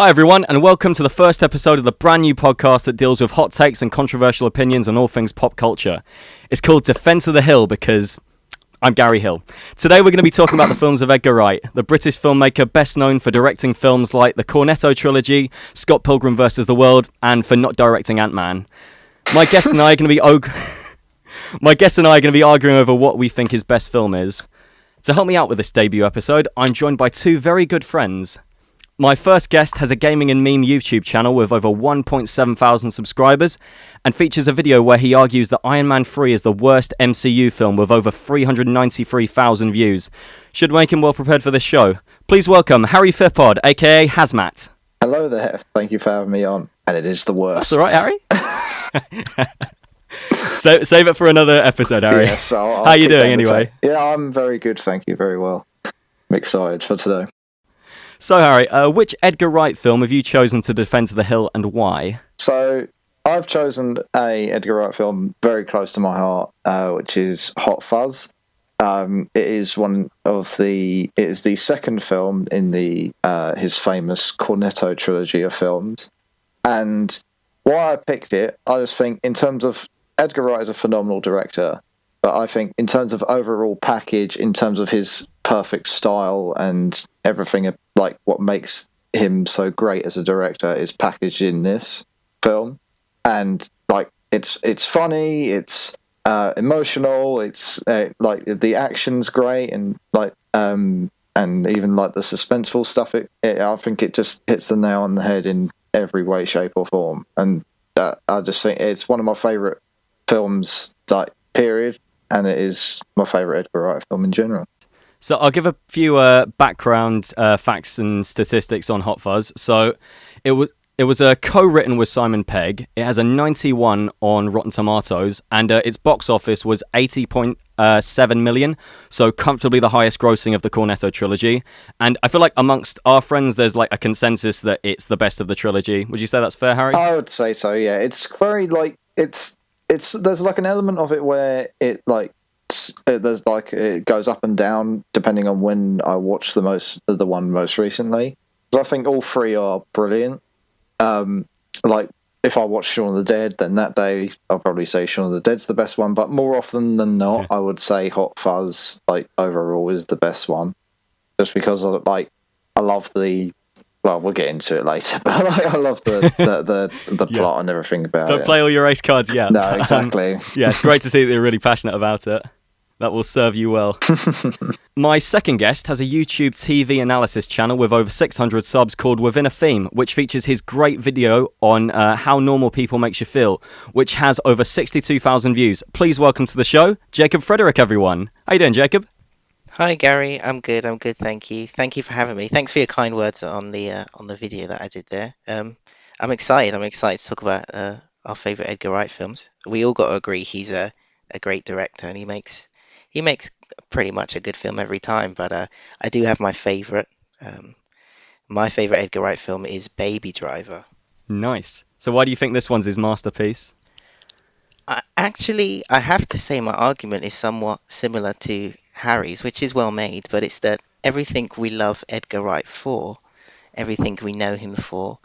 Hi everyone, and welcome to the first episode of the brand new podcast that deals with hot takes and controversial opinions on all things pop culture. It's called Defense of the Hill because I'm Gary Hill. Today we're going to be talking about the films of Edgar Wright, the British filmmaker best known for directing films like the Cornetto Trilogy, Scott Pilgrim vs. the World, and for not directing Ant-Man. My guest and I are going to be arguing over what we think his best film is. To help me out with this debut episode, I'm joined by two very good friends. My first guest has a gaming and meme YouTube channel with over 1.7 thousand subscribers and features a video where he argues that Iron Man 3 is the worst MCU film with over 393,000 views. Should make him well prepared for this show. Please welcome Harry Fippod, aka Hazzmat. Hello there, thank you for having me on. And it is the worst. That's alright, Harry? So, save it for another episode, Harry. Yes, I'll How are you doing anyway? Yeah, I'm very good, thank you, very well. I'm excited for today. So, Harry, which Edgar Wright film have you chosen to defend to the hill and why? So, I've chosen a Edgar Wright film very close to my heart, which is Hot Fuzz. It is the second film in his famous Cornetto Trilogy of films. And why I picked it, I just think in terms of Edgar Wright is a phenomenal director, but I think in terms of overall package, in terms of his perfect style and everything, like what makes him so great as a director is packaged in this film. And like it's funny, it's emotional, it's like the action's great, and like and even like the suspenseful stuff, I think it just hits the nail on the head in every way, shape or form. And I just think it's one of my favorite films, like period, and it is my favorite Edgar Wright film in general. So I'll give a few background facts and statistics on Hot Fuzz. So it was co-written with Simon Pegg. It has a 91 on Rotten Tomatoes, and its box office was 80.7 million, so comfortably the highest grossing of the Cornetto trilogy. And I feel like amongst our friends, there's like a consensus that it's the best of the trilogy. Would you say that's fair, Harry? I would say so. Yeah, it's very like it's there's like an element of it where it like. There's like it goes up and down depending on when I watch the one most recently. So I think all three are brilliant. Like if I watch Shaun of the Dead, then that day I'll probably say Shaun of the Dead's the best one. But more often than not, I would say Hot Fuzz, like overall, is the best one. Just because I love the. Well, we'll get into it later, but I love the plot and everything about it. Don't play all your ace cards yet. No, exactly. Yeah, it's great to see that you're really passionate about it. That will serve you well. My second guest has a YouTube TV analysis channel with over 600 subs called Within a Theme, which features his great video on how normal people makes you feel, which has over 62,000 views. Please welcome to the show, Jacob Frederick, everyone. How you doing, Jacob? Hi, Gary. I'm good, thank you. Thank you for having me. Thanks for your kind words on the video that I did there. I'm excited to talk about our favourite Edgar Wright films. We all got to agree he's a great director, and he makes pretty much a good film every time, but I do have my favourite. My favourite Edgar Wright film is Baby Driver. Nice. So why do you think this one's his masterpiece? I have to say my argument is somewhat similar to Harry's, which is well made, but it's that everything we love Edgar Wright for, everything we know him for,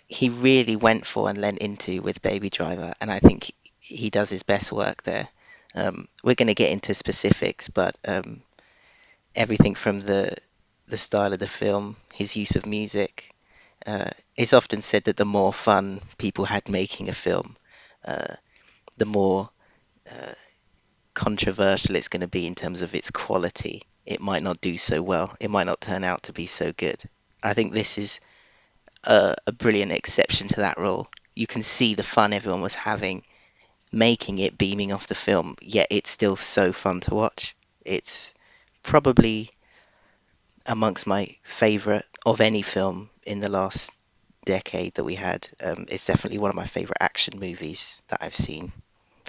he really went for and lent into with Baby Driver, and I think he does his best work there. We're going to get into specifics, but everything from the style of the film, his use of music. It's often said that the more fun people had making a film, the more controversial it's going to be in terms of its quality. It might not do so well. It might not turn out to be so good. I think this is a brilliant exception to that rule. You can see the fun everyone was having making it, beaming off the film, yet it's still so fun to watch. It's probably amongst my favourite of any film in the last decade that we had. It's definitely one of my favourite action movies that I've seen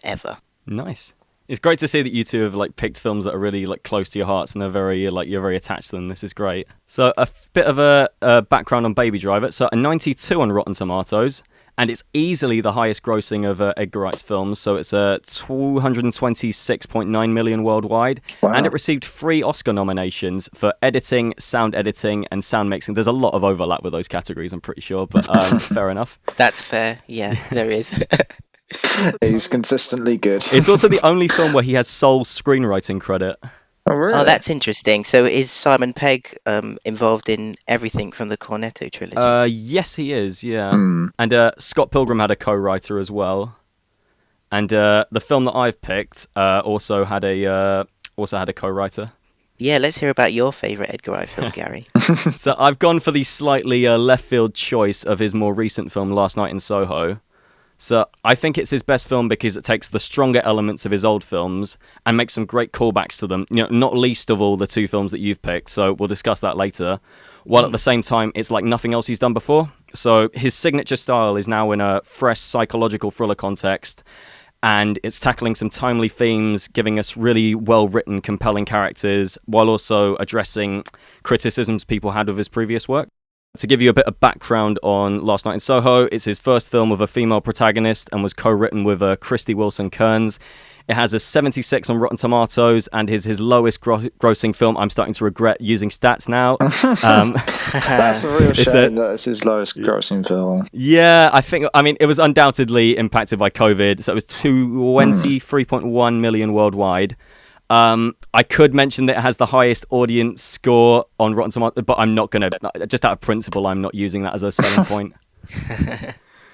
ever. Nice. It's great to see that you two have like picked films that are really like close to your hearts and are very like you're very attached to them. This is great. So a bit of a background on Baby Driver. So a 92 on Rotten Tomatoes and it's easily the highest grossing of Edgar Wright's films. So it's 226.9 million worldwide, Wow. and it received 3 Oscar nominations for editing, sound editing, and sound mixing. There's a lot of overlap with those categories, I'm pretty sure, but fair enough. That's fair. Yeah, there is. He's consistently good. It's also the only film where he has sole screenwriting credit. Oh, really? Oh, that's interesting. So is Simon Pegg involved in everything from the Cornetto trilogy? Yes, he is. Yeah, Mm. and Scott Pilgrim had a co-writer as well, and the film that I've picked also had a co-writer. Yeah, let's hear about your favourite Edgar Wright film, Gary. So I've gone for the slightly left field choice of his more recent film, Last Night in Soho. So I think it's his best film because it takes the stronger elements of his old films and makes some great callbacks to them, not least of all the 2 films that you've picked, so we'll discuss that later, while at the same time it's like nothing else he's done before. So his signature style is now in a fresh psychological thriller context, and it's tackling some timely themes, giving us really well-written, compelling characters, while also addressing criticisms people had of his previous work. To give you a bit of background on Last Night in Soho, it's his first film with a female protagonist and was co-written with Christy Wilson Kearns. It has a 76 on Rotten Tomatoes and is his lowest grossing film. I'm starting to regret using stats now. That's a real shame that it's his lowest grossing film. Yeah, I mean, it was undoubtedly impacted by COVID, so it was 23.1 million worldwide. I could mention that it has the highest audience score on Rotten Tomatoes, but I'm not going to, just out of principle, I'm not using that as a selling point.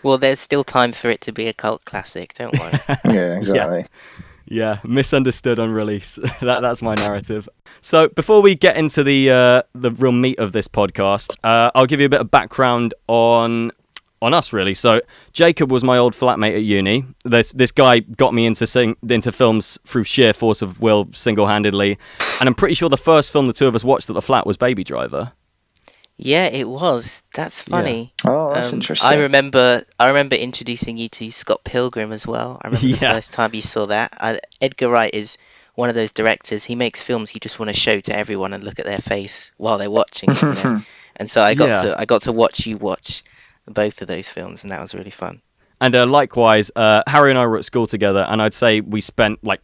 Well, there's still time for it to be a cult classic, don't worry. Yeah, exactly. Yeah, misunderstood on release. That's my narrative. So before we get into the real meat of this podcast, I'll give you a bit of background on us, really. So Jacob was my old flatmate at uni. This guy got me into films through sheer force of will, single-handedly, and I'm pretty sure the first film the two of us watched at the flat was Baby Driver. Yeah, it was. That's funny. Yeah. Oh, that's interesting. I remember introducing you to Scott Pilgrim as well. I remember the first time you saw that. Edgar Wright is one of those directors. He makes films you just want to show to everyone and look at their face while they're watching it. And so I got to watch you watch both of those films, and that was really fun. And likewise, Harry and I were at school together, and I'd say we spent like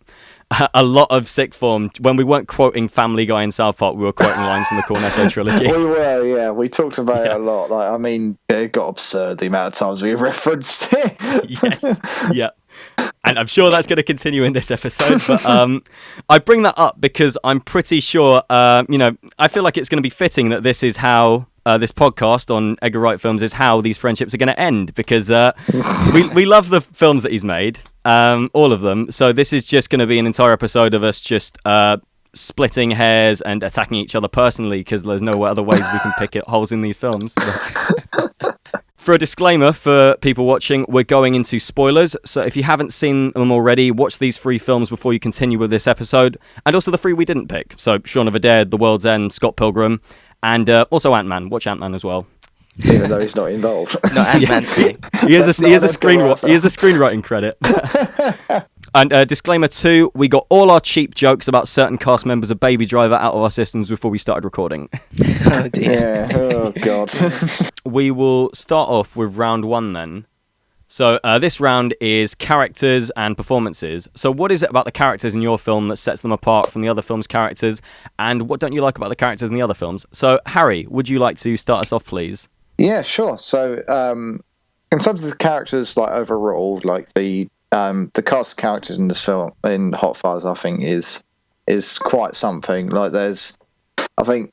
a lot of sixth form when we weren't quoting Family Guy and South Park. We were quoting lines from the Cornetto Trilogy. We were, yeah. We talked about it a lot. Like, I mean, it got absurd the amount of times we referenced it. Yes, yeah. And I'm sure that's going to continue in this episode. But I bring that up because I'm pretty sure, I feel like it's going to be fitting that this is how this podcast on Edgar Wright films is how these friendships are going to end, because we love the films that he's made, all of them. So this is just going to be an entire episode of us just splitting hairs and attacking each other personally, because there's no other ways we can pick holes in these films. For a disclaimer for people watching, we're going into spoilers, so if you haven't seen them already, watch these 3 films before you continue with this episode, and also the 3 we didn't pick. So Shaun of the Dead, The World's End, Scott Pilgrim, and also Ant-Man. Watch Ant-Man as well. Even though he's not involved. Not Ant-Man 2. He has a screenwriting credit. And disclaimer 2, we got all our cheap jokes about certain cast members of Baby Driver out of our systems before we started recording. Oh dear. Yeah. Oh god. We will start off with round 1 then. So this round is characters and performances. So what is it about the characters in your film that sets them apart from the other film's characters? And what don't you like about the characters in the other films? So Harry, would you like to start us off, please? Yeah, sure. So in terms of the characters, like overall, like the cast of characters in this film, in Hot Fuzz, I think is quite something. Like I think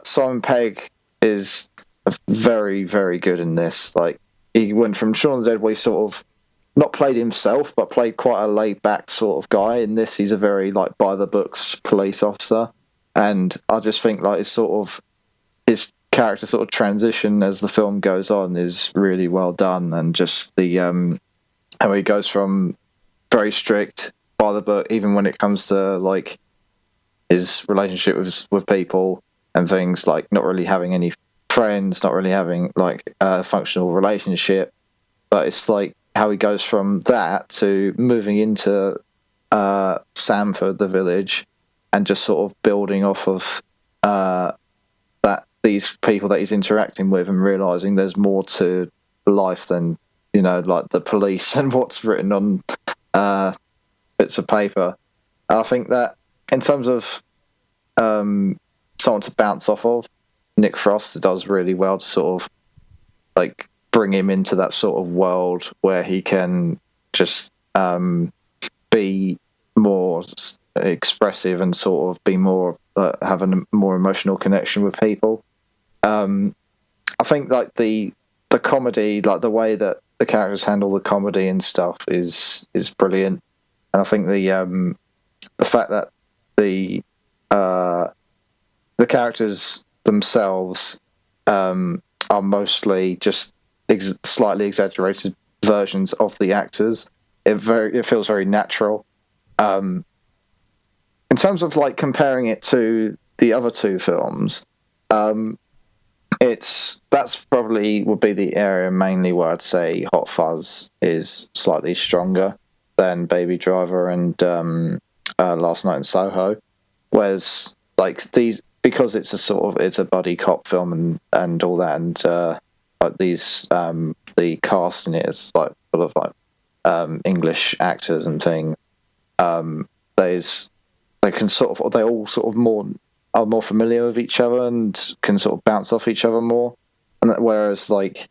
Simon Pegg is very, very good in this. Like, he went from Shaun of the Dead, where he sort of not played himself, but played quite a laid-back sort of guy. In this, he's a very like by-the-books police officer, and I just think like his character sort of transition as the film goes on is really well done, and just the how he goes from very strict by the book, even when it comes to like his relationship with people and things, like not really having any friends, not really having like a functional relationship, but it's like how he goes from that to moving into Samford, the village, and just sort of building off of these people that he's interacting with, and realizing there's more to life than like the police and what's written on bits of paper. And I think that in terms of someone to bounce off of, Nick Frost does really well to sort of like bring him into that sort of world where he can just be more expressive and sort of be more have a more emotional connection with people. I think like the comedy, like the way that the characters handle the comedy and stuff is brilliant. And I think the fact that the characters themselves are mostly just slightly exaggerated versions of the actors. It feels very natural. In terms of like comparing it to the other two films, that's probably would be the area mainly where I'd say Hot Fuzz is slightly stronger than Baby Driver and Last Night in Soho. Whereas like these, because it's a buddy cop film and all that, and like these the cast in it is like full of like English actors and things. They all sort of are more familiar with each other and can sort of bounce off each other more. And whereas like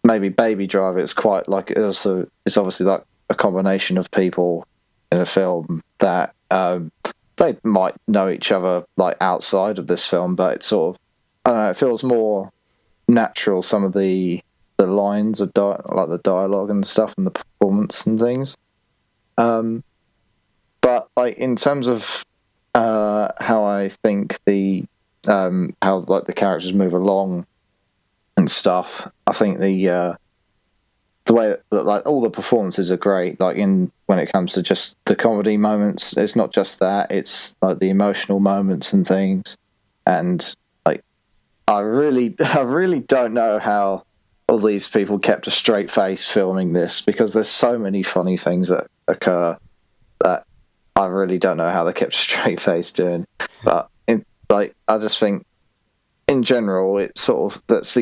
maybe Baby Driver, it's quite like it's obviously like a combination of people in a film that they might know each other like outside of this film, but it's sort of, I don't know, it feels more natural. Some of the lines of like the dialogue and stuff and the performance and things. But like in terms of how I think how like the characters move along and stuff, I think the way that like all the performances are great. Like when it comes to just the comedy moments, it's not just that; it's like the emotional moments and things. And like I really don't know how all these people kept a straight face filming this, because there's so many funny things that occur that I really don't know how they kept a straight face doing. But I just think in general, it's sort of that's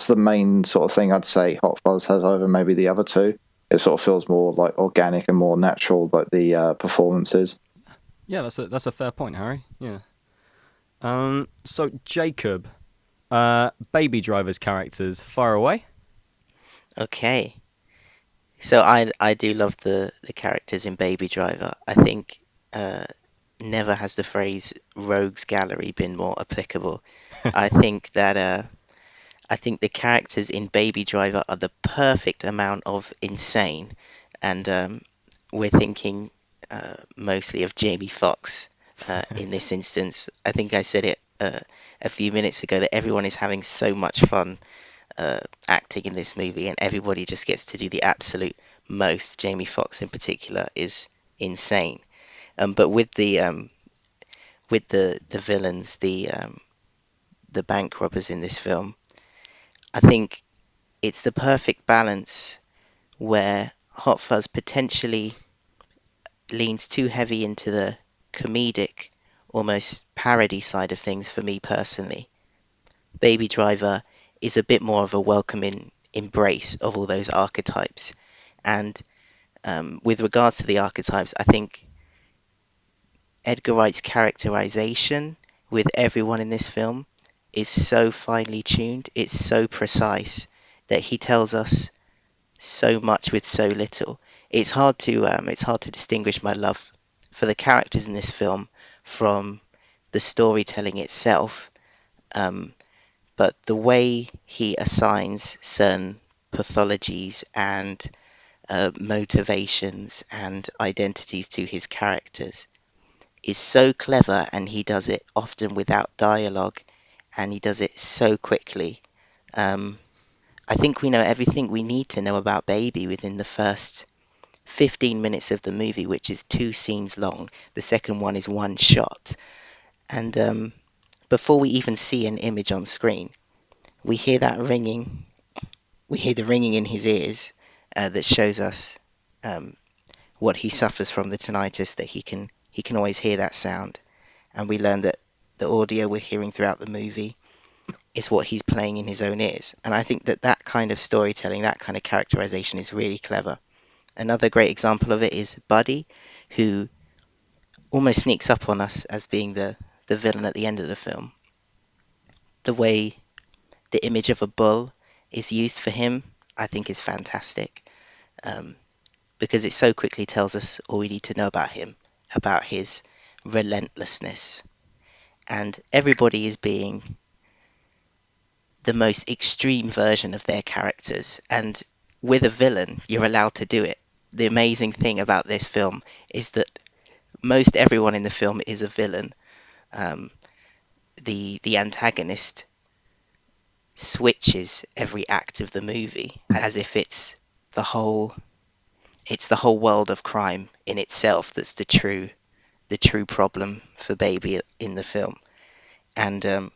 the main sort of thing I'd say Hot Fuzz has over maybe the other two. It sort of feels more like organic and more natural, like the performances. Yeah, that's a fair point, Harry. Yeah. So Jacob, Baby Driver's characters, far away. Okay. So I do love the characters in Baby Driver. I think never has the phrase rogues gallery been more applicable. I think that I think the characters in Baby Driver are the perfect amount of insane, and we're thinking mostly of Jamie Foxx in this instance. I think I said it a few minutes ago that everyone is having so much fun acting in this movie, and everybody just gets to do the absolute most. Jamie Foxx in particular is insane. But with the villains, the bank robbers in this film, I think it's the perfect balance where Hot Fuzz potentially leans too heavy into the comedic, almost parody side of things for me personally. Baby Driver is a bit more of a welcoming embrace of all those archetypes. And with regards to the archetypes, I think Edgar Wright's characterization with everyone in this film is so finely tuned, it's so precise that he tells us so much with so little. It's hard to distinguish my love for the characters in this film from the storytelling itself. But the way he assigns certain pathologies and motivations and identities to his characters is so clever, and he does it often without dialogue, and he does it so quickly. I think we know everything we need to know about Baby within the first 15 minutes of the movie, which is 2 scenes long. The second one is 1 shot. And before we even see an image on screen, we hear that ringing. We hear the ringing in his ears that shows us what he suffers from, the tinnitus, that he can always hear that sound. And we learn that the audio we're hearing throughout the movie is what he's playing in his own ears. And I think that kind of storytelling, that kind of characterization is really clever. Another great example of it is Buddy, who almost sneaks up on us as being the villain at the end of the film. The way the image of a bull is used for him, I think, is fantastic, because it so quickly tells us all we need to know about him, about his relentlessness. And everybody is being the most extreme version of their characters. And with a villain, you're allowed to do it. The amazing thing about this film is that most everyone in the film is a villain. The antagonist switches every act of the movie as if it's the whole world of crime in itself that's the true problem for Baby in the film. And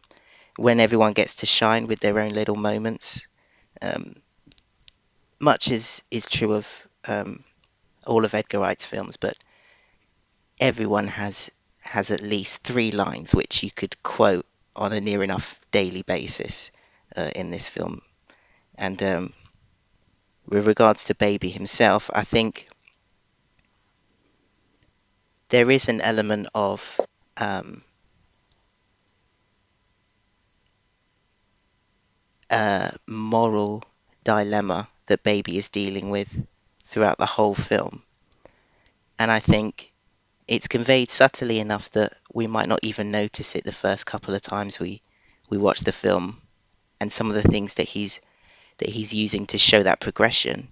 when everyone gets to shine with their own little moments, much is true of all of Edgar Wright's films, but everyone has at least 3 lines which you could quote on a near enough daily basis in this film. And with regards to Baby himself, I think there is an element of moral dilemma that Baby is dealing with throughout the whole film. And I think it's conveyed subtly enough that we might not even notice it the first couple of times we watch the film, and some of the things that he's using to show that progression.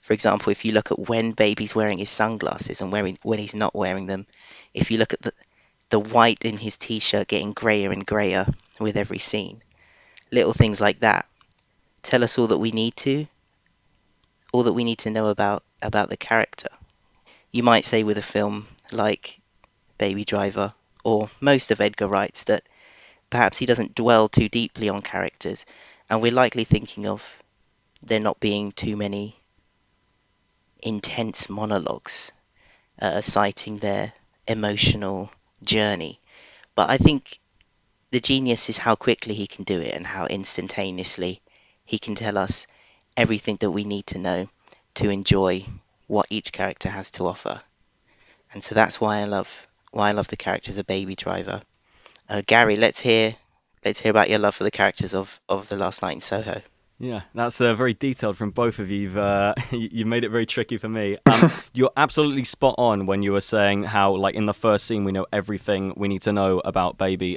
For example, if you look at when Baby's wearing his sunglasses and when he's not wearing them, if you look at the white in his t-shirt getting grayer and grayer with every scene, little things like that tell us all that we need to know about the character. You might say with a film like Baby Driver, or most of Edgar Wright's, that perhaps he doesn't dwell too deeply on characters, and we're likely thinking of there not being too many intense monologues citing their emotional journey. But I think the genius is how quickly he can do it and how instantaneously he can tell us everything that we need to know to enjoy what each character has to offer. And so that's why I love the characters of Baby Driver. Gary, let's hear about your love for the characters of The Last Night in Soho. Yeah, that's very detailed from both of you. You've made it very tricky for me. You're absolutely spot on when you were saying how, like, in the first scene, we know everything we need to know about Baby.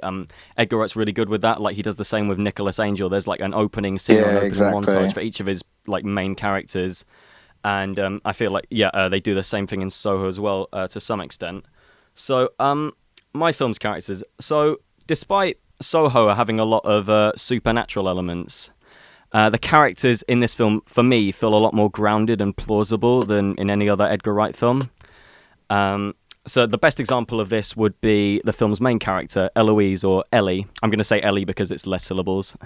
Edgar Wright's really good with that. Like, he does the same with Nicholas Angel. There's like an opening scene or an opening montage for each of his like main characters, and I feel like they do the same thing in Soho as well to some extent. So my film's characters. So despite Soho having a lot of supernatural elements, the characters in this film, for me, feel a lot more grounded and plausible than in any other Edgar Wright film. So the best example of this would be the film's main character, Eloise, or Ellie. I'm going to say Ellie because it's less syllables.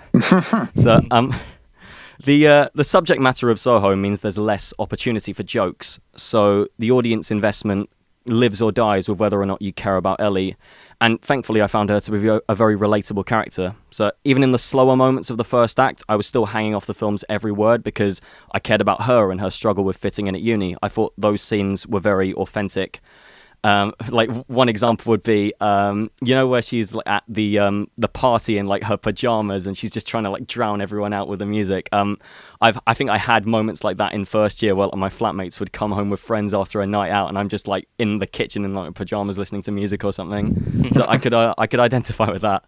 So the subject matter of Soho means there's less opportunity for jokes. So the audience investment lives or dies with whether or not you care about Ellie. And thankfully, I found her to be a very relatable character. So even in the slower moments of the first act, I was still hanging off the film's every word because I cared about her and her struggle with fitting in at uni. I thought those scenes were very authentic. Like one example would be, where she's like at the party in like her pajamas and she's just trying to like drown everyone out with the music. I think I had moments like that in first year where my flatmates would come home with friends after a night out and I'm just like in the kitchen in like pajamas listening to music or something. So I could identify with that.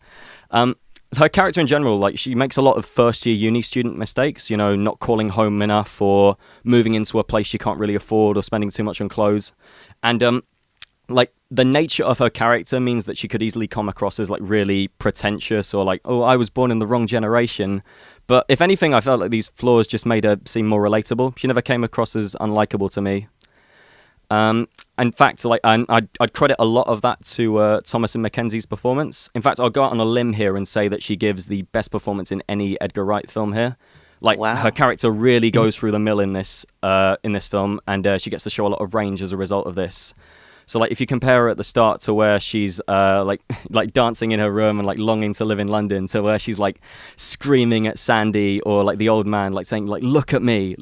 Her character in general, like she makes a lot of first year uni student mistakes, not calling home enough or moving into a place she can't really afford or spending too much on clothes. And like the nature of her character means that she could easily come across as like really pretentious or like, oh, I was born in the wrong generation. But if anything, I felt like these flaws just made her seem more relatable. She never came across as unlikable to me. In fact, like I'd credit a lot of that to Thomasin McKenzie's performance. In fact, I'll go out on a limb here and say that she gives the best performance in any Edgar Wright film here. Like Wow. Her character really goes through the mill in this film, and she gets to show a lot of range as a result of this. So like if you compare her at the start to where she's like like dancing in her room and like longing to live in London, to where she's like screaming at Sandy, or like the old man like saying like look at me,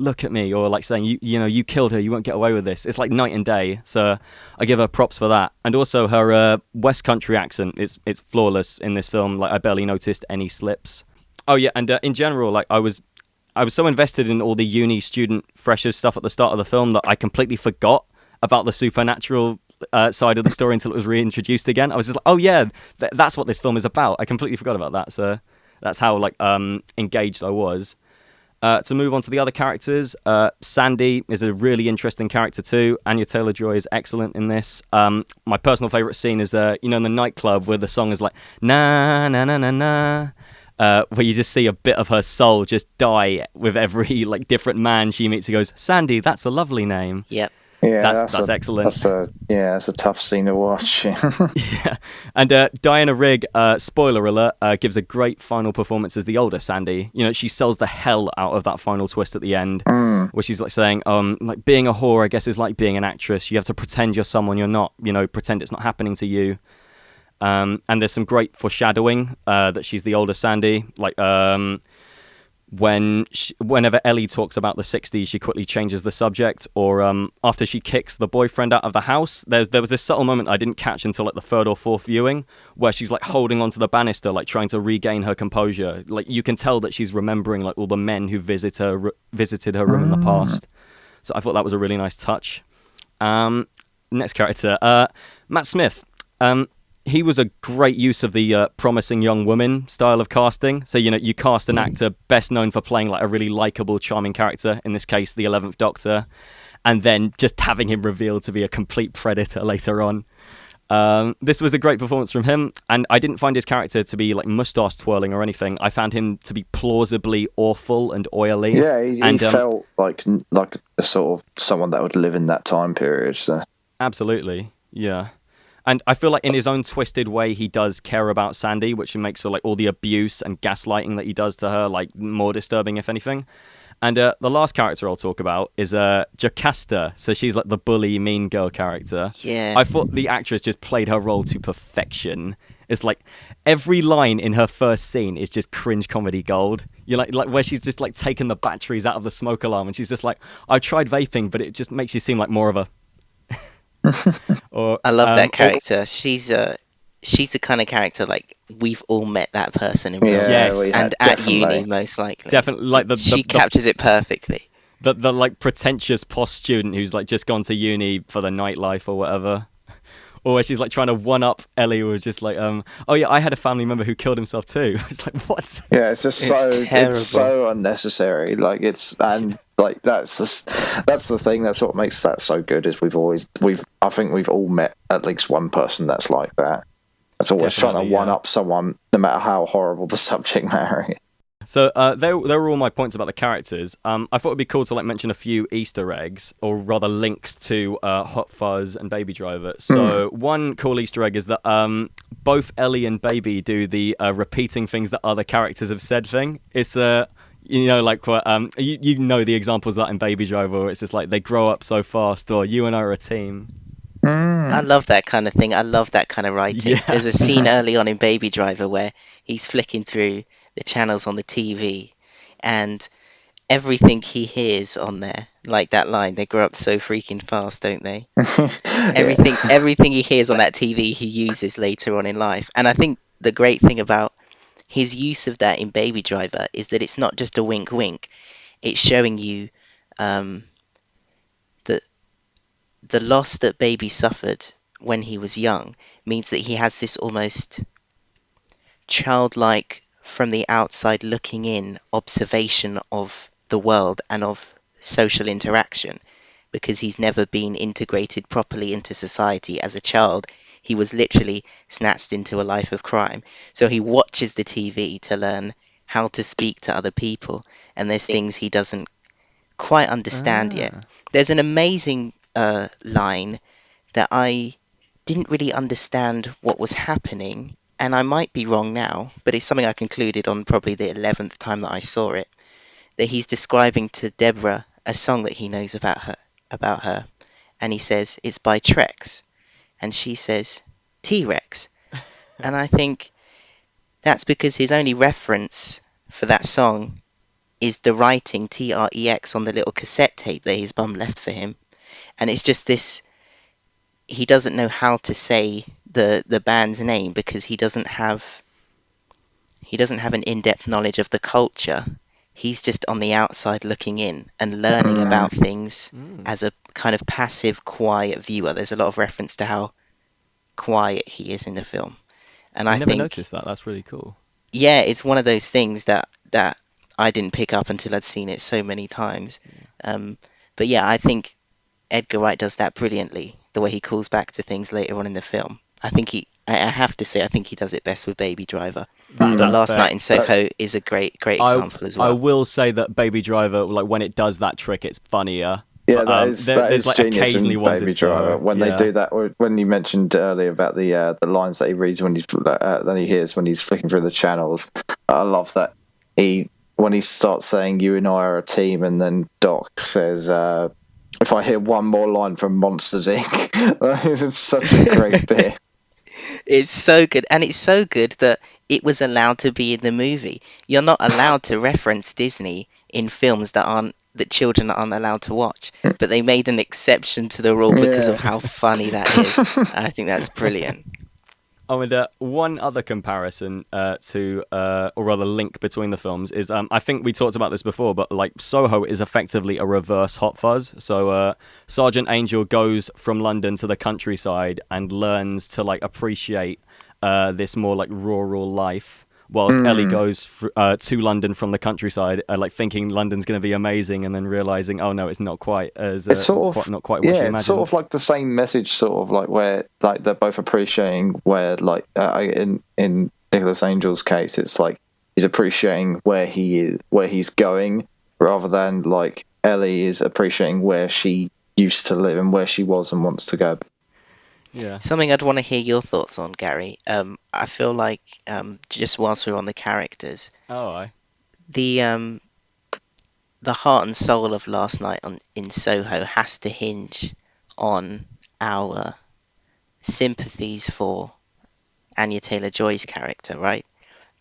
or like saying you know you killed her, you won't get away with this. It's like night and day. So I give her props for that. And also her West Country accent, it's flawless in this film. Like I barely noticed any slips. Oh yeah, and in general, like I was so invested in all the uni student freshers stuff at the start of the film that I completely forgot about the supernatural side of the story until it was reintroduced again. I was just like, oh yeah, that's what this film is about. I completely forgot about that. So that's how like engaged I was. To move on to the other characters, Sandy is a really interesting character too. Anya Taylor-Joy is excellent in this. My personal favourite scene is in the nightclub where the song is like na na na na na. Where you just see a bit of her soul just die with every like different man she meets. He goes, Sandy, that's a lovely name. Yep. Yeah, that's excellent. That's a tough scene to watch. Yeah, and Diana Rigg, spoiler alert, gives a great final performance as the older Sandy. You know, she sells the hell out of that final twist at the end, where she's like saying, like being a whore, I guess, is like being an actress. You have to pretend you're someone you're not. You know, pretend it's not happening to you. And there's some great foreshadowing that she's the older Sandy. Like whenever Ellie talks about the 60s, she quickly changes the subject. Or after she kicks the boyfriend out of the house, there was this subtle moment I didn't catch until like the third or fourth viewing, where she's like holding onto the banister, like trying to regain her composure. Like you can tell that she's remembering like all the men who visited her room in the past. So I thought that was a really nice touch. Next character, Matt Smith. He was a great use of the promising young woman style of casting. So, you know, you cast an actor best known for playing like a really likable, charming character, in this case, the 11th Doctor, and then just having him revealed to be a complete predator later on. This was a great performance from him, and I didn't find his character to be like mustache twirling or anything. I found him to be plausibly awful and oily. Yeah, he felt like a sort of someone that would live in that time period. So. Absolutely, yeah. And I feel like in his own twisted way, he does care about Sandy, which makes her like all the abuse and gaslighting that he does to her like more disturbing, if anything. And the last character I'll talk about is Jocasta. So she's like the bully, mean girl character. Yeah. I thought the actress just played her role to perfection. It's like every line in her first scene is just cringe comedy gold. You like where she's just like taking the batteries out of the smoke alarm, and she's just like, I tried vaping, but it just makes you seem like more of a. I love that character. She's the kind of character like we've all met that person in real life, yes, and at uni most likely. Definitely, like she captures it perfectly. The like pretentious post student who's like just gone to uni for the nightlife or whatever. Or where she's like trying to one up Ellie, who was just like, oh yeah, I had a family member who killed himself too. It's like, what? Yeah, it's just it's so unnecessary. Like like that's the thing. That's what makes that so good. Is I think we've all met at least one person that's like that. That's always trying to one up someone, no matter how horrible the subject matter is. So there were all my points about the characters. I thought it'd be cool to like mention a few Easter eggs, or rather links to Hot Fuzz and Baby Driver. So one cool Easter egg is that both Ellie and Baby do the repeating things that other characters have said thing. It's you know, like you know the examples of that in Baby Driver, where it's just like they grow up so fast, or you and I are a team. I love that kind of thing. I love that kind of writing. Yeah. There's a scene early on in Baby Driver where he's flicking through the channels on the TV, and everything he hears on there, like that line, they grow up so freaking fast, don't they? Everything he hears on that TV, he uses later on in life. And I think the great thing about his use of that in Baby Driver is that it's not just a wink wink. It's showing you that the loss that Baby suffered when he was young means that he has this almost childlike, from the outside looking in, observation of the world and of social interaction, because he's never been integrated properly into society as a child. He was literally snatched into a life of crime. So he watches the TV to learn how to speak to other people, and there's things he doesn't quite understand yet. There's an amazing line that I didn't really understand what was happening, and I might be wrong now, but it's something I concluded on probably the 11th time that I saw it, that he's describing to Deborah a song that he knows about her, and he says, it's by Trex. And she says, T-Rex. And I think that's because his only reference for that song is the writing Trex on the little cassette tape that his mum left for him. And it's just this, he doesn't know how to say the band's name because he doesn't have an in-depth knowledge of the culture. He's just on the outside looking in and learning about things as a kind of passive, quiet viewer. There's a lot of reference to how quiet he is in the film. And I I never think, noticed that. That's really cool. yeah, it's one of those things that I didn't pick up until I'd seen it so many times. But yeah, I think Edgar Wright does that brilliantly, the way he calls back to things later on in the film. I have to say, I think he does it best with Baby Driver. But That's Last fair. Night in Soho is a great example as I well. will say that Baby Driver, like when it does that trick, it's funnier. Yeah, But, that is there's like genius occasionally in ones Baby it's, Driver when they yeah. do that. Or when you mentioned earlier about the lines that he reads when he's that he hears when he's flicking through the channels. I love that when he starts saying "You and I are a team," and then Doc says, "If I hear one more line from Monsters Inc." It's such a great bit. It's so good, and it's so good that it was allowed to be in the movie. You're not allowed to reference Disney in films that children aren't allowed to watch, but they made an exception to the rule because of how funny that is. I think that's brilliant. Oh, and one other comparison or rather link between the films is I think we talked about this before, but like Soho is effectively a reverse Hot Fuzz. So Sergeant Angel goes from London to the countryside and learns to like appreciate this more like rural life, whilst Ellie goes to London from the countryside, like thinking London's going to be amazing, and then realizing, oh no, it's not quite as It's sort of not quite what she imagined. it's sort of like the same message, sort of like where like they're both appreciating where like in Nicholas Angel's case, it's like he's appreciating where he is, where he's going, rather than like Ellie is appreciating where she used to live and where she was and wants to go. Yeah. Something I'd want to hear your thoughts on, Gary. I feel like just whilst we're on the characters, Oh, the heart and soul of Last Night in Soho has to hinge on our sympathies for Anya Taylor-Joy's character, right?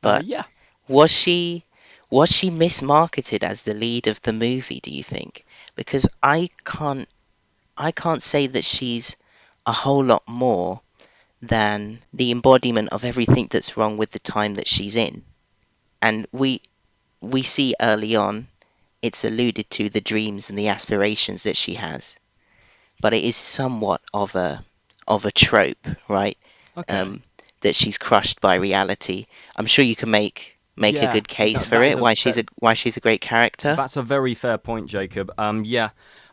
But yeah. was she mismarketed as the lead of the movie, do you think? Because I can't say that she's a whole lot more than the embodiment of everything that's wrong with the time that she's in. And we see early on, it's alluded to the dreams and the aspirations that she has, but it is somewhat of a trope, right? Okay. That she's crushed by reality. I'm sure you can make a Yeah, good case that for is it. Why she's a great character. That's a very fair point, Jacob. Yeah,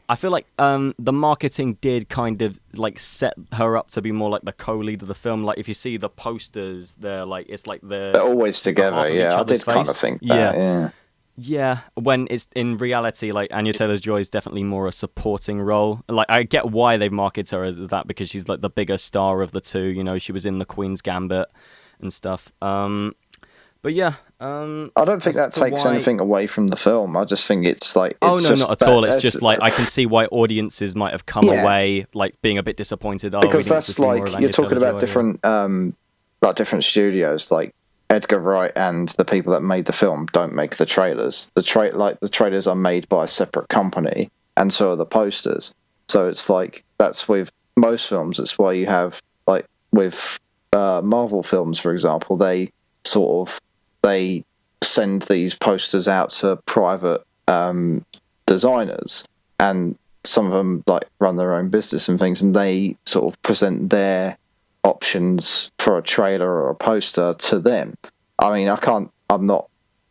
I feel like the marketing did kind of like set her up to be more like the co-lead of the film. Like if you see the posters, they're like it's like They're always together. half of each Yeah, I other's did kind of face. think that. Yeah. Yeah, when it's in reality, like Anya Taylor-Joy is definitely more a supporting role. Like I get why they've marketed her as that because she's like the bigger star of the two. You know, she was in the Queen's Gambit and stuff. But yeah, I don't think that takes why... anything away from the film. I just think it's like not at all. It's just like I can see why audiences might have come away like being a bit disappointed. Because that's like you're talking about different different studios. Like Edgar Wright and the people that made the film don't make the trailers. The trailers are made by a separate company, and so are the posters. So it's like that's with most films. It's why you have like with Marvel films, for example, they send these posters out to private designers, and some of them like run their own business and things, and they sort of present their options for a trailer or a poster to them. I mean, I'm not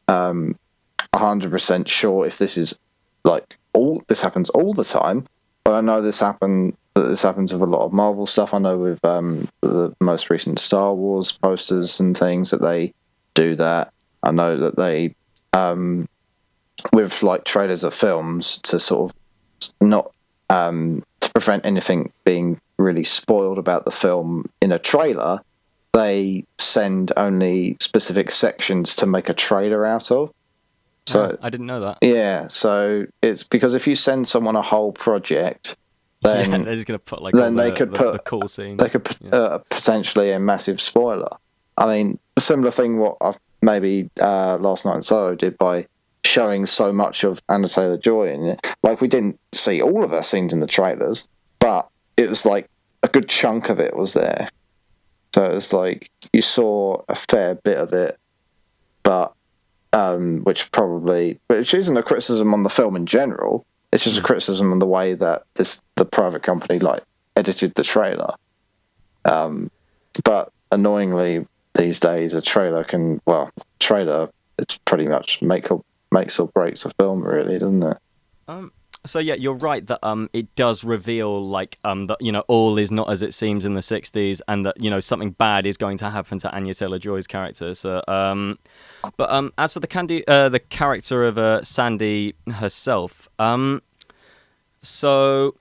100% sure if this is like this happens all the time, but I know this happens with a lot of Marvel stuff. I know with the most recent Star Wars posters and things that they do that. I know that they with like trailers of films to sort of not to prevent anything being really spoiled about the film in a trailer, they send only specific sections to make a trailer out of. So I didn't know that. Yeah, so it's because if you send someone a whole project, Yeah, then they're just gonna put like all then they could the put cool scene. they could Yeah. potentially a massive spoiler. I mean, a similar thing what I've maybe Last Night in Soho did by showing so much of Anna Taylor-Joy in it. Like, we didn't see all of her scenes in the trailers, but it was like a good chunk of it was there. So it was like you saw a fair bit of it, but which isn't a criticism on the film in general. It's just a criticism on the way that the private company like edited the trailer. But annoyingly, these days, it's pretty much makes or breaks a film, really, doesn't it? So yeah, you're right that it does reveal like that all is not as it seems in the 60s, and that something bad is going to happen to Anya Taylor-Joy's character. So but as for the character of Sandy herself, so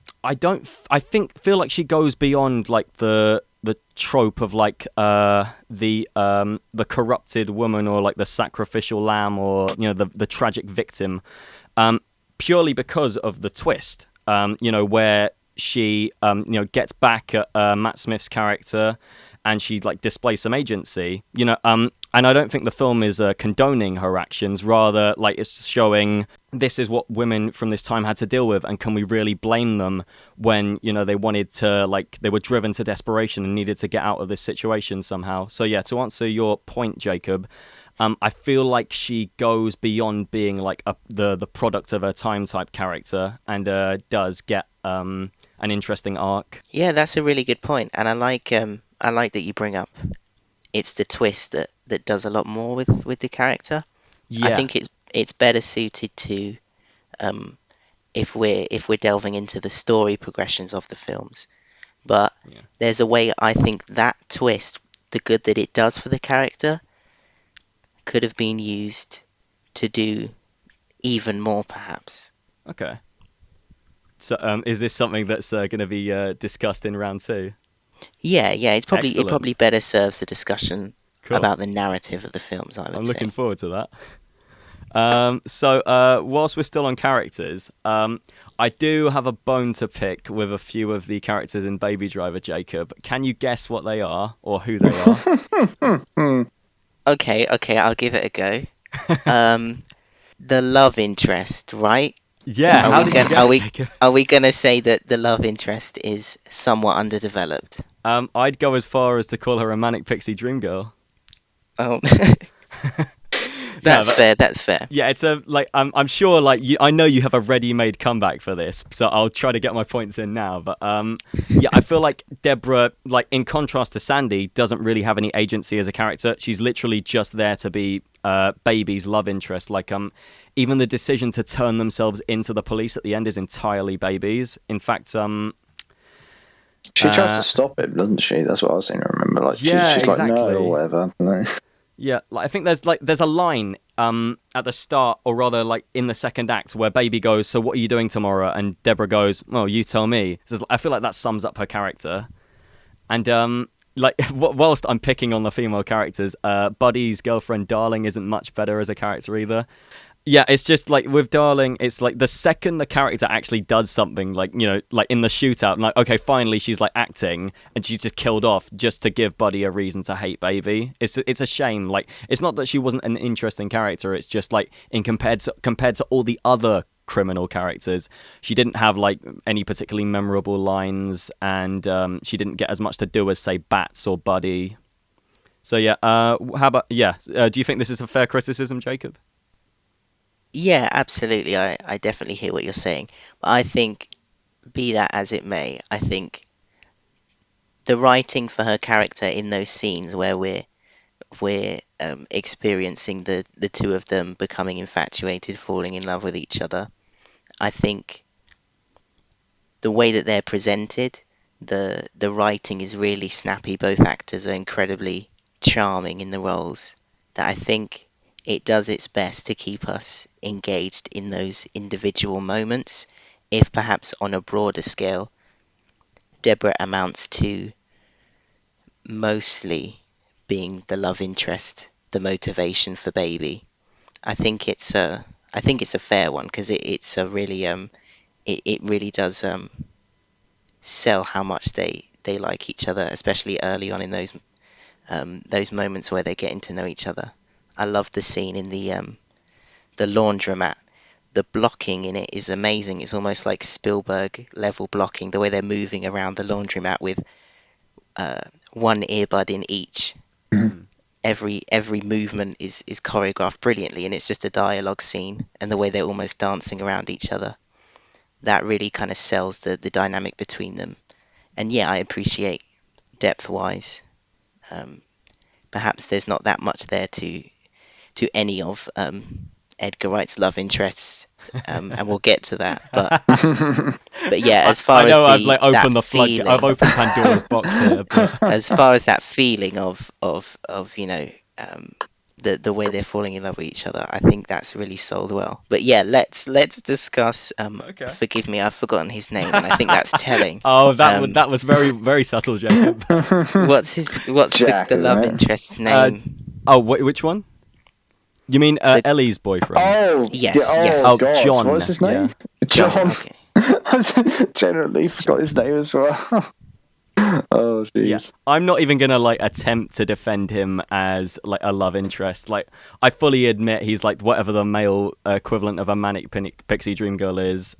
feel like she goes beyond like the trope of like the corrupted woman, or like the sacrificial lamb, or the tragic victim, purely because of the twist, where she gets back at Matt Smith's character, and she like displays some agency, and I don't think the film is condoning her actions. Rather, like, it's showing this is what women from this time had to deal with, and can we really blame them when they wanted to, like, they were driven to desperation and needed to get out of this situation somehow. So yeah, to answer your point, Jacob, I feel like she goes beyond being like the product of her time type character, and does get an interesting arc. Yeah, that's a really good point, and I like that you bring up it's the twist that does a lot more with the character. Yeah. I think it's better suited to if we're delving into the story progressions of the films. But there's a way I think that twist, the good that it does for the character, could have been used to do even more, perhaps. Okay. So is this something that's going to be discussed in round 2? Yeah, it Excellent. probably better serves a discussion Cool. about the narrative of the films, I would say. I'm looking forward to that. So whilst we're still on characters, I do have a bone to pick with a few of the characters in Baby Driver, Jacob. Can you guess what they are, or who they are? Okay, I'll give it a go. The love interest, right? Yeah. Are How we did you gonna- guess, Jacob? Are we gonna say that the love interest is somewhat underdeveloped? I'd go as far as to call her a manic pixie dream girl. Oh, that's fair. That's fair. Yeah, it's I'm sure, like, I know you have a ready-made comeback for this, so I'll try to get my points in now. But yeah, I feel like Deborah, like, in contrast to Sandy, doesn't really have any agency as a character. She's literally just there to be Baby's love interest. Like, even the decision to turn themselves into the police at the end is entirely Baby's. In fact, she tries to stop him, doesn't she? That's what I seem to remember. Like, she's exactly. like, no, or whatever. Yeah, like, I think there's a line at the start, or rather like in the second act, where Baby goes, "So what are you doing tomorrow?" And Deborah goes, "Oh, you tell me." So I feel like that sums up her character. And like, whilst I'm picking on the female characters, Buddy's girlfriend Darling isn't much better as a character either. Yeah, it's just like with Darling, it's like the second the character actually does something, like, like in the shootout, and like, okay, finally she's like acting, and she's just killed off just to give Buddy a reason to hate Baby. It's a shame. Like, it's not that she wasn't an interesting character. It's just like, compared to all the other criminal characters, she didn't have like any particularly memorable lines, and she didn't get as much to do as, say, Bats or Buddy. So yeah, how about do you think this is a fair criticism, Jacob? Yeah, absolutely. I definitely hear what you're saying. But I think, be that as it may, I think the writing for her character in those scenes where we're experiencing the two of them becoming infatuated, falling in love with each other, I think the way that they're presented, the writing is really snappy. Both actors are incredibly charming in the roles, that I think it does its best to keep us engaged in those individual moments. If perhaps on a broader scale, Deborah amounts to mostly being the love interest, the motivation for Baby. I think it's a fair one, because it's a really it really does sell how much they like each other, especially early on in those moments where they're getting to know each other. I love the scene in the laundromat. The blocking in it is amazing. It's almost like Spielberg level blocking, the way they're moving around the laundromat with one earbud in each. Mm. Every movement is choreographed brilliantly, and it's just a dialogue scene, and the way they're almost dancing around each other. That really kind of sells the dynamic between them. And yeah, I appreciate depth-wise. Perhaps there's not that much there to any of Edgar Wright's love interests, and we'll get to that. But yeah, as far I know as I've like opened the flood. feeling, I've opened Pandora's box here. But as far as that feeling of the way they're falling in love with each other, I think that's really sold well. But yeah, let's discuss. Okay. Forgive me, I've forgotten his name, and I think that's telling. Oh, that was very very subtle, Jacob. What's Jack, the love isn't it? interest's name? Which one? You mean Ellie's boyfriend? Oh, Yes, yeah, yes. oh, Oh, God. John, What's his name? yeah. John. Okay. I genuinely forgot his name as well. Oh, Yeah, jeez. I'm not even gonna like attempt to defend him as like a love interest. Like, I fully admit he's like whatever the male equivalent of a manic pixie dream girl is.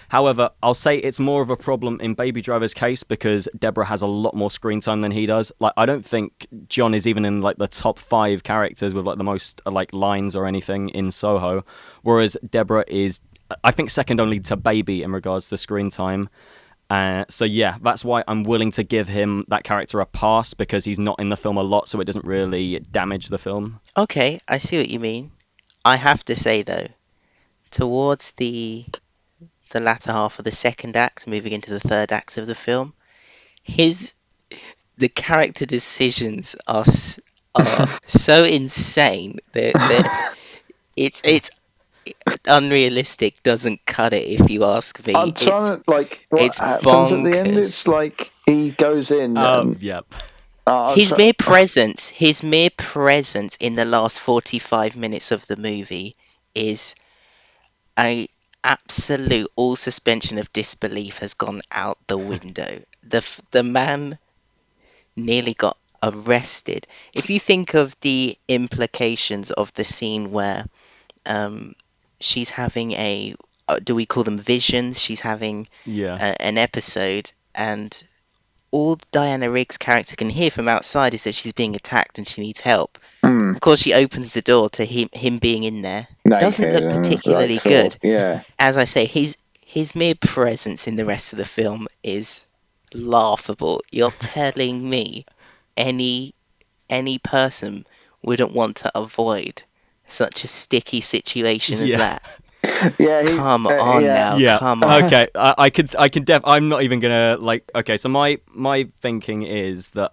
However, I'll say it's more of a problem in Baby Driver's case because Deborah has a lot more screen time than he does. Like, I don't think John is even in like the top 5 characters with like the most like lines or anything in Soho, whereas Deborah is, I think, second only to Baby in regards to screen time. So yeah, that's why I'm willing to give him that character a pass, because he's not in the film a lot, so it doesn't really damage the film. Okay, I see what you mean. I have to say though, towards the latter half of the second act, moving into the third act of the film, the character decisions are so insane. It's unrealistic. Doesn't cut it, if you ask me. I'm trying to, like, what It's happens at the end? bonkers. It's like he goes in and... Yep. His mere presence in the last 45 minutes of the movie is a absolute, all suspension of disbelief has gone out the window. The man nearly got arrested. If you think of the implications of the scene where she's having do we call them visions? She's having Yeah. an episode, and all Diana Rigg's character can hear from outside is that she's being attacked and she needs help. Of course, she opens the door to him being in there. Doesn't look particularly like, good. Yeah. As I say, his mere presence in the rest of the film is laughable. You're telling me any person wouldn't want to avoid such a sticky situation as Yeah. that? Yeah. Come on yeah. now, Yeah. come on. Okay. I'm not even gonna like. Okay. So my thinking is that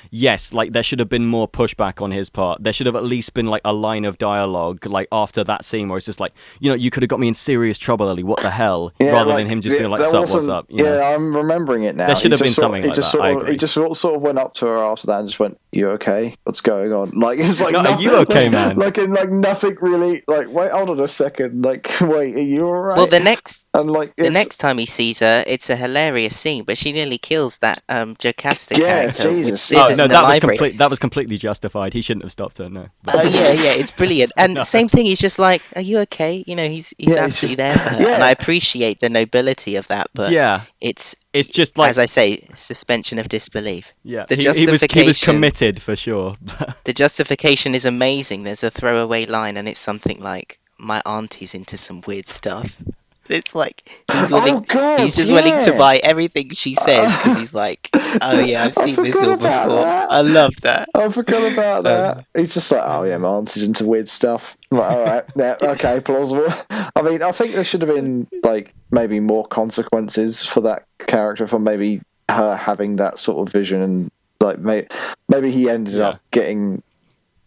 yes, like there should have been more pushback on his part. There should have at least been like a line of dialogue like after that scene where it's just like, you could have got me in serious trouble, Ellie. What the hell? Yeah, Rather like, than him just being like, there "Sup, what's wasn't- up?" You know? I'm remembering it now. There should He have been just sort- something he like just that, Sort I of, agree. He just sort of went up to her after that and just went, "You okay? What's going on?" Like, it's like, No, are you okay, man? Like, nothing really. Like, wait, hold on a second. Like, wait, are you alright? Well, the next And next time he sees her, it's a hilarious scene, but she nearly kills that Jocasta Yeah, character with Jesus. scissors Oh no, in the that was library. that was completely justified. He shouldn't have stopped her. No. Oh yeah, it's brilliant. And same thing, he's just like, "Are you okay?" He's Yeah, he's absolutely just- there for her, yeah. and I appreciate the nobility of that. But Yeah. it's It's just like, as I say, suspension of disbelief. yeah, the he was justification- committed for sure. The justification is amazing. There's a throwaway line, and it's something like, "My auntie's into some weird stuff." It's like he's just willing to buy everything she says because he's like, "Oh yeah, I've seen this all forgot before." about that. I love that. I forgot about that. He's just like, "Oh yeah, my auntie's into weird stuff." I'm like, all right, yeah, okay, plausible. I mean, I think there should have been like maybe more consequences for that character, for maybe her having that sort of vision, and like maybe he ended up getting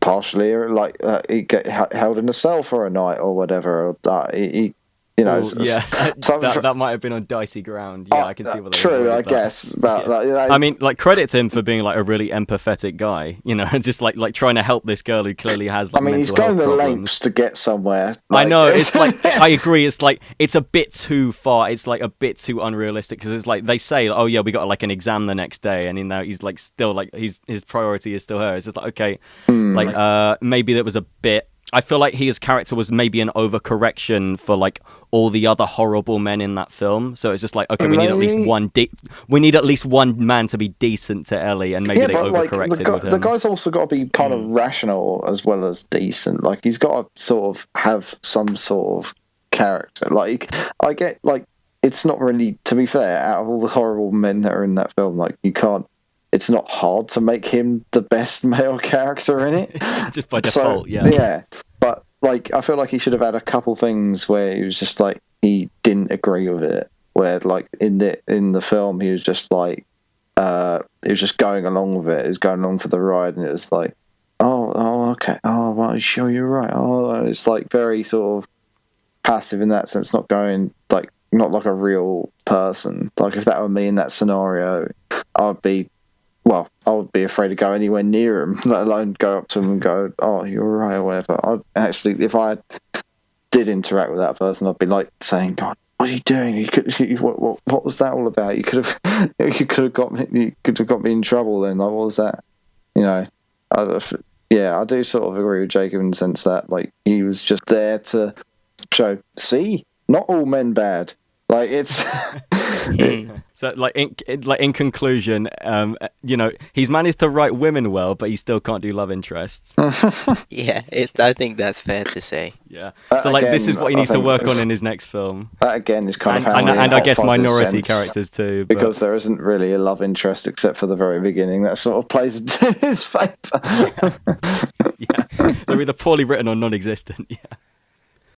partially, or like he get held in a cell for a night or whatever. Or that he you know, Ooh, yeah, that might have been on dicey ground. Yeah, I can see what they true, were I with that. guess. But I mean, like, credit to him for being like a really empathetic guy, you know, just like trying to help this girl who clearly has like he's mental going health the problems. lengths to get somewhere. I know, it's like, I agree, it's like, it's a bit too far, it's like a bit too unrealistic, because it's like, they say, oh yeah, we got like an exam the next day, and he's like still like, his priority is still her. It's just like, okay, like, maybe that was a bit, I feel like his character was maybe an overcorrection for like all the other horrible men in that film. So it's just like, okay, we need at least one man to be decent to Ellie, and maybe they overcorrected with him. The guy's also got to be kind of rational as well as decent. Like, he's got to sort of have some sort of character. Like, I get, like, it's not really, to be fair, out of all the horrible men that are in that film, like, you can't, it's not hard to make him the best male character in it. Just by default, yeah. Yeah. But, like, I feel like he should have had a couple things where he was just like, he didn't agree with it. Where, like, in the film, he was just like, he was just going along with it. He was going along for the ride, and it was like, oh, okay. Oh, well, sure, you're right. Oh, it's like very sort of passive in that sense, not going, like, not like a real person. Like, if that were me in that scenario, I would be afraid to go anywhere near him, let alone go up to him and go, oh, you're right, or whatever. I'd actually, if I did interact with that person, I'd be like saying, God, what are you doing? What was that all about? You could have got me in trouble then. Like, what was that? You know, I do sort of agree with Jacob in the sense that, like, he was just there to show, see, not all men bad. Like, it's so like in conclusion, you know, he's managed to write women well, but he still can't do love interests. Yeah, I think that's fair to say. Yeah. So like, this is what he needs to work on in his next film. That again is kind of how and I guess minority characters too, because there isn't really a love interest except for the very beginning. That sort of plays into his favour. Yeah, they're either poorly written or non-existent. Yeah.